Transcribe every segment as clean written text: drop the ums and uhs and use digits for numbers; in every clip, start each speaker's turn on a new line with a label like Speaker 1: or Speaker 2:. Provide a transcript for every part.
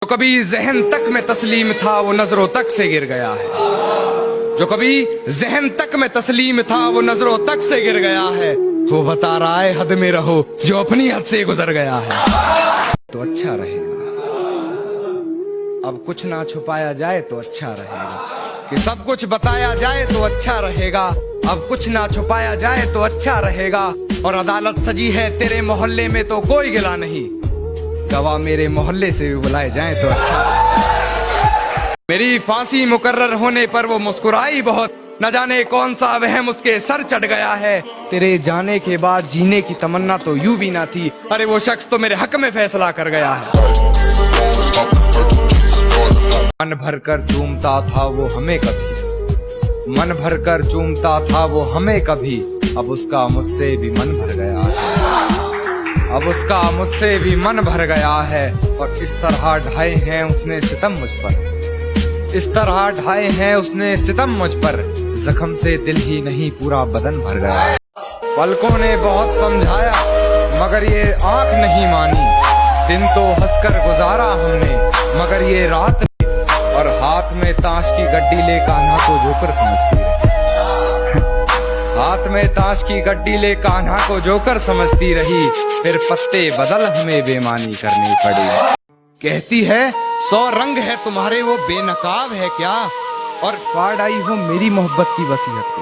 Speaker 1: जो कभी जहन तक में तस्लीम था वो नजरों तक से गिर गया है। जो कभी जहन तक में तस्लीम था वो नजरों तक से गिर गया है। वो बता रहा है हद में रहो जो अपनी हद से गुजर गया है। तो अच्छा रहेगा अब कुछ ना छुपाया जाए तो अच्छा रहेगा, कि सब कुछ बताया जाए तो अच्छा रहेगा। अब कुछ ना छुपाया जाए तो अच्छा रहेगा। और अदालत सजी है तेरे मोहल्ले में तो कोई गिला नहीं, गवाह मेरे मोहल्ले से भी बुलाए जाए तो अच्छा रहेगा। मेरी फांसी मुकर्रर होने पर वो मुस्कुराई बहुत, न जाने कौन सा वहम उसके सर चढ़ गया है। तेरे जाने के बाद जीने की तमन्ना तो यूं भी ना थी, अरे वो शख्स तो मेरे हक में फैसला कर गया है। मन भर कर चूमता था वो हमें कभी, मन भर कर चूमता था वो हमें कभी, अब उसका मुझसे भी मन भर गया है। अब उसका मुझसे भी मन भर गया है। और इस तरह ढाए हैं उसने सितम मुझ पर, इस तरह ढाए हैं उसने सितम मुझ पर, जख्म से दिल ही नहीं पूरा बदन भर गया है। पलकों ने बहुत समझाया मगर ये आंख नहीं मानी, दिन तो हंसकर गुजारा हमने मगर ये रात, और हाथ में ताश की गड्डी ले कान्हा को जोकर समझती रही, हाथ में ताश की गड्डी ले कान्हा को जोकर समझती रही। फिर पत्ते बदल हमें बेईमानी करनी पड़ी। कहती है 100 रंग है तुम्हारे वो बेनकाब है क्या, और फाड़ आई हो मेरी मोहब्बत की वसीयत को,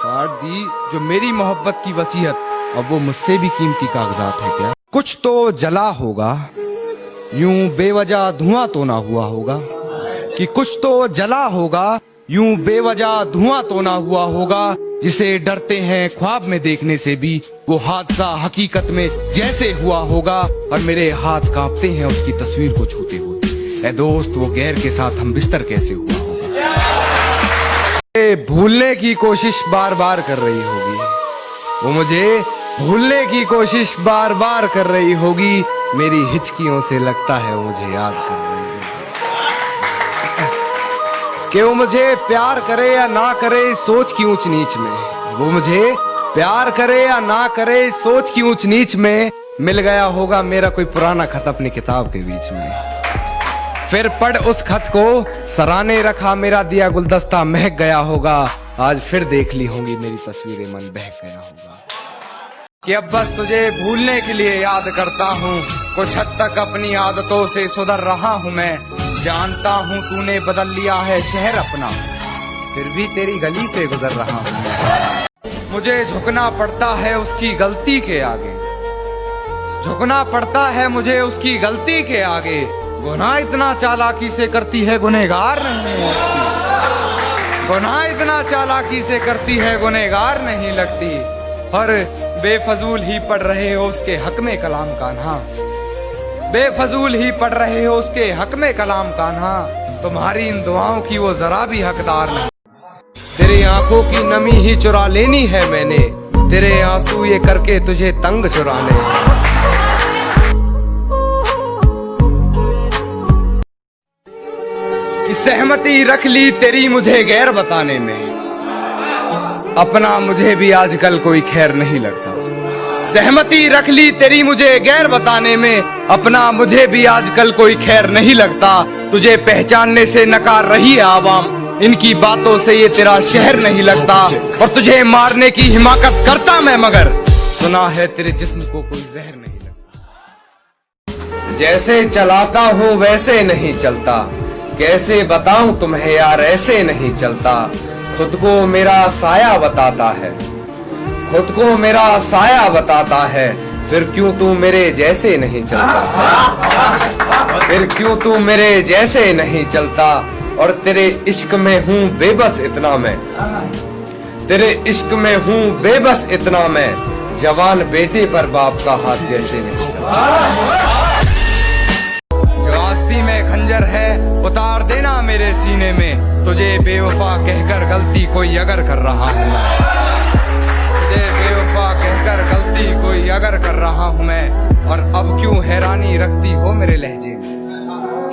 Speaker 1: फाड़ दी जो मेरी मोहब्बत की वसीयत, अब वो मुझसे भी कीमती कागजात है क्या। कुछ तो जला होगा यूं बेवजह धुआं तो ना हुआ होगा, कि कुछ तो जला होगा यूं बेवजह धुआं तो ना हुआ होगा। जिसे डरते हैं ख्वाब में देखने से भी वो हादसा हकीकत में जैसे हुआ होगा, और मेरे हाथ कांपते हैं उसकी तस्वीर को छूते हुए। ऐ दोस्त वो गैर के साथ हम बिस्तर कैसे हुआ होगा। भूलने की कोशिश बार बार कर रही होगी वो, मुझे भूलने की कोशिश बार बार कर रही होगी। मेरी हिचकियों से लगता है वो मुझे याद कर रही होगी, कि वो मुझे प्यार करे या ना करे सोच की ऊंच नीच में, वो मुझे प्यार करे या ना करे सोच की ऊंच नीच में। मिल गया होगा मेरा कोई पुराना खत अपनी किताब के बीच में, फिर पढ़ उस खत को सराने रखा मेरा दिया गुलदस्ता महक गया होगा। आज फिर देख ली होंगी मेरी तस्वीरें मन बहक गया होगा, कि अब बस तुझे भूलने के लिए याद करता हूँ। कुछ हद तक अपनी आदतों से सुधर रहा हूँ मैं, जानता हूँ तूने बदल लिया है शहर अपना, फिर भी तेरी गली से गुजर रहा हूँ। मुझे झुकना पड़ता है उसकी गलती के आगे, झुकना पड़ता है मुझे उसकी गलती के आगे। गुनाह इतना चालाकी से करती है गुनहगार नहीं लगती, गुनाह इतना चालाकी से करती है गुनहगार नहीं लगती। और बेफजूल ही पढ़ रहे हो उसके हक में कलाम कान्हा, बेफजूल ही पढ़ रहे हो उसके हक में कलाम कान्हा। तुम्हारी इन दुआओं की वो जरा भी हकदार नहीं। तेरी आंखों की नमी ही चुरा लेनी है मैंने, तेरे आंसू ये करके तुझे तंग चुराने। कि सहमति रख ली तेरी मुझे गैर बताने में, अपना मुझे भी आजकल कोई खैर नहीं लगता। सहमति रख ली तेरी मुझे गैर बताने में, अपना मुझे भी आजकल कोई खैर नहीं लगता। तुझे पहचानने से नकार रही है आवाम, इनकी बातों से ये तेरा शहर नहीं लगता। और तुझे मारने की हिमाकत करता मैं मगर, सुना है तेरे जिस्म को कोई जहर नहीं लगता। जैसे चलाता हूँ वैसे नहीं चलता, कैसे बताऊं तुम्हें यार ऐसे नहीं चलता। खुद को मेरा साया बताता है, खुद को मेरा साया बताता है, फिर क्यों तू मेरे जैसे नहीं चलता, फिर क्यों तू मेरे जैसे नहीं चलता। और तेरे इश्क में हूँ बेबस इतना मैं, तेरे इश्क में हूँ बेबस इतना मैं, जवान बेटे पर बाप का हाथ जैसे नहीं चलता। जो आस्ती में खंजर है उतार देना मेरे सीने में, तुझे बेवफा कहकर गलती कोई अगर कर रहा हूँ मैं, तुझे बेवफा कहकर गलती कोई अगर कर रहा हूँ मैं। और अब क्यों हैरानी रखती हो मेरे लहजे में,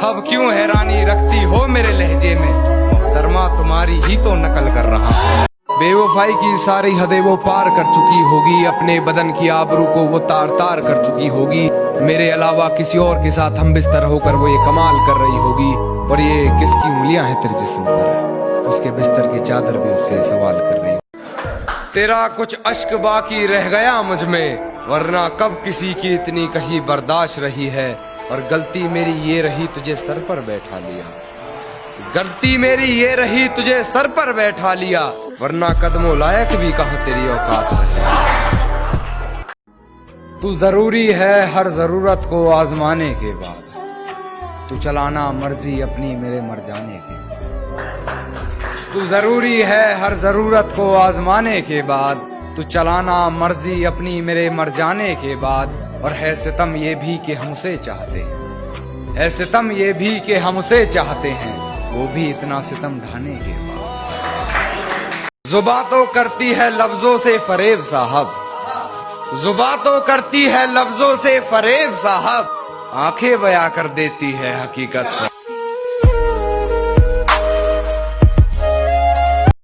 Speaker 1: अब क्यों हैरानी रखती हो मेरे लहजे में, मोहतरमा तुम्हारी ही तो नकल कर रहा हूँ। बेवफाई की सारी हदें वो पार कर चुकी होगी, अपने बदन की आबरू को वो तार तार कर चुकी होगी। मेरे अलावा किसी और के साथ हम बिस्तर होकर वो ये कमाल कर रही होगी, और ये किसकी उंगलियां हैं तेरे जिस्म पर, उसके बिस्तर की चादर भी उससे सवाल कर रही। तेरा कुछ अश्क बाकी रह गया मुझ में, वरना कब किसी की इतनी कहीं बर्दाश्त रही है। और गलती मेरी ये रही तुझे सर पर बैठा लिया, गलती मेरी ये रही तुझे सर पर बैठा लिया, वरना कदमों लायक भी कहाँ तेरी औकात है। तू जरूरी है हर जरूरत को आजमाने के बाद, तू चलाना मर्जी अपनी मेरे मर जाने के। तू जरूरी है हर जरूरत को आजमाने के बाद, तू चलाना मर्जी अपनी मेरे मर जाने के बाद। और है सितम ये भी कि हम उसे चाहते हैं, है सितम ये भी कि हम उसे चाहते हैं, वो भी इतना सितम ढाने के बाद। जुबां तो करती है लफ्जों से फरेब साहब, जुबां तो करती है लफ्जों से फरेब साहब, आंखें बयां कर देती है हकीकत।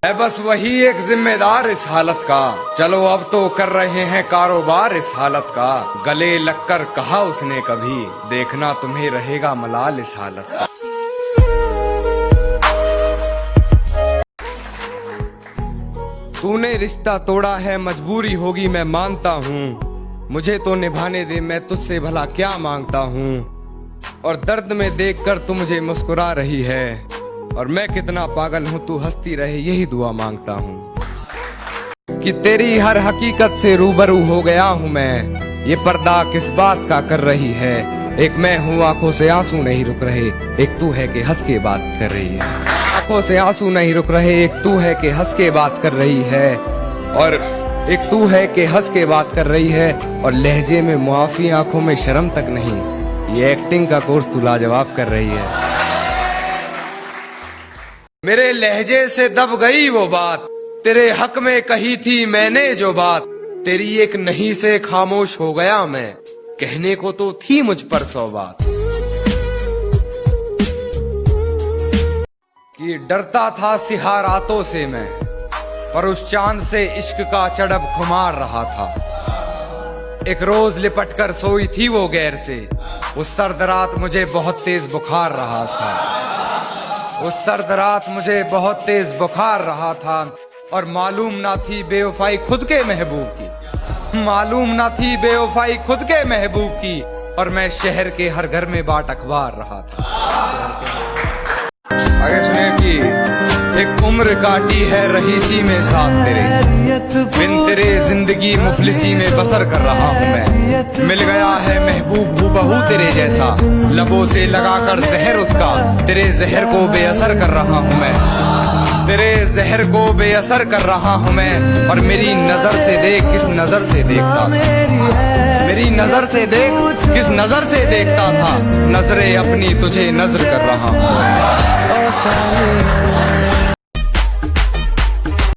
Speaker 1: है बस वही एक जिम्मेदार इस हालत का, चलो अब तो कर रहे हैं कारोबार इस हालत का। गले लगकर कहा उसने कभी, देखना तुम्हें रहेगा मलाल इस हालत का। तूने रिश्ता तोड़ा है मजबूरी होगी मैं मानता हूँ, मुझे तो निभाने दे मैं तुझसे भला क्या मांगता हूँ। और दर्द में देखकर तू मुझे मुस्कुरा रही है, और मैं कितना पागल हूँ तू हंसती रहे यही दुआ मांगता हूँ। कि तेरी हर हकीकत से रूबरू हो गया हूँ मैं, ये पर्दा किस बात का कर रही है। एक मैं हूँ आंखों से आंसू नहीं रुक रहे, एक तू है कि हंस के बात कर रही है। आंखों से आंसू नहीं रुक रहे, एक तू है कि हंस के बात कर रही है। और एक तू है कि हंस के बात कर रही है, और लहजे में मुआफी आंखों में शर्म तक नहीं, ये एक्टिंग का कोर्स तू लाजवाब कर रही है। मेरे लहजे से दब गई वो बात, तेरे हक में कही थी मैंने जो बात, तेरी एक नहीं से खामोश हो गया मैं, कहने को तो थी मुझ पर 100 बात। कि डरता था सिहा रातों से मैं, पर उस चांद से इश्क का चढ़ब खुमार रहा था। एक रोज लिपट कर सोई थी वो गैर से, उस सर्द रात मुझे बहुत तेज बुखार रहा था। उस सर्द रात मुझे बहुत तेज बुखार रहा था, और मालूम ना थी बेवफाई खुद के महबूब की, मालूम ना थी बेवफाई खुद के महबूब की, और मैं शहर के हर घर में बाट अखबार रहा था। आगे सुनिए कि एक उम्र काटी है रहीसी में साथ तेरे, बिन तेरे जिंदगी मुफलिसी में बसर कर रहा हूँ मैं। मिल गया है महबूब हूबहू तेरे जैसा, लबों से लगाकर जहर उसका, तेरे जहर को बेअसर कर रहा हूँ मैं, तेरे जहर को बेअसर कर रहा हूँ मैं। और मेरी नजर से देख किस नजर से देखता था, मेरी नजर से देख किस नजर से देखता था, नजरें अपनी तुझे नजर कर रहा हूँ।